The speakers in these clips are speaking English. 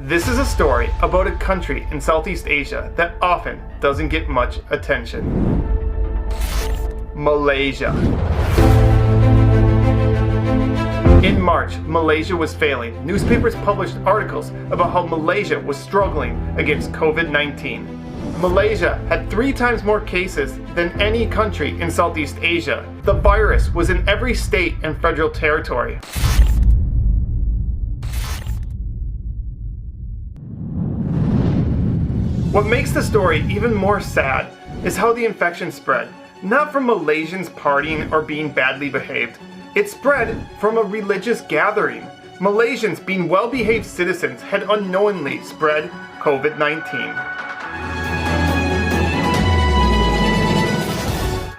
This is a story about a country in Southeast Asia that often doesn't get much attention. Malaysia. In March, Malaysia was failing. Newspapers published articles about how Malaysia was struggling against COVID-19. Malaysia had 3 times more cases than any country in Southeast Asia. The virus was in every state and federal territory. What makes the story even more sad is how the infection spread. Not from Malaysians partying or being badly behaved. It spread from a religious gathering. Malaysians, being well-behaved citizens, had unknowingly spread COVID-19.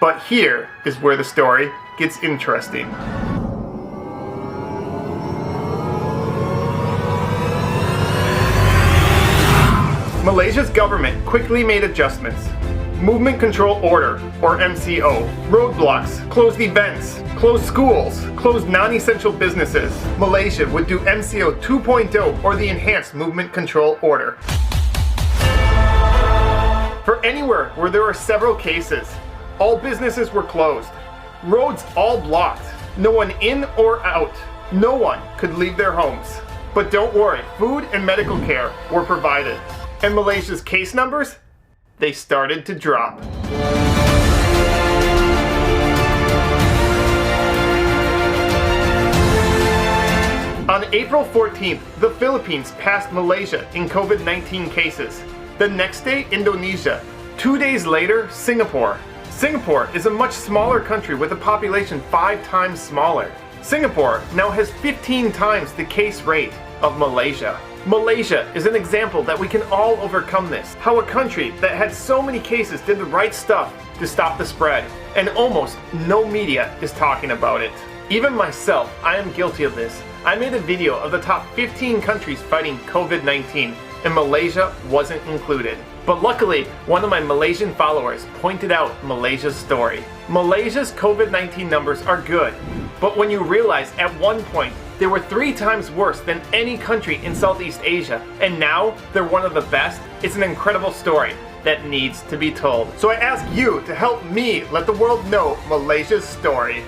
But here is where the story gets interesting. Malaysia's government quickly made adjustments. Movement Control Order, or MCO, roadblocks, closed events, closed schools, closed non-essential businesses. Malaysia would do MCO 2.0, or the Enhanced Movement Control Order. For anywhere where there were several cases, all businesses were closed. Roads all blocked. No one in or out. No one could leave their homes. But don't worry, food and medical care were provided. And Malaysia's case numbers? They started to drop. On April 14th, the Philippines passed Malaysia in COVID-19 cases. The next day, Indonesia. 2 days later, Singapore. Singapore is a much smaller country with a population 5 times smaller. Singapore now has 15 times the case rate of Malaysia. Malaysia is an example that we can all overcome this. How a country that had so many cases did the right stuff to stop the spread, and almost no media is talking about it. Even myself, I am guilty of this. I made a video of the top 15 countries fighting COVID-19, and Malaysia wasn't included. But luckily, one of my Malaysian followers pointed out Malaysia's story. Malaysia's COVID-19 numbers are good, but when you realize at one point they were 3 times worse than any country in Southeast Asia, and now they're one of the best, it's an incredible story that needs to be told. So I ask you to help me let the world know Malaysia's story.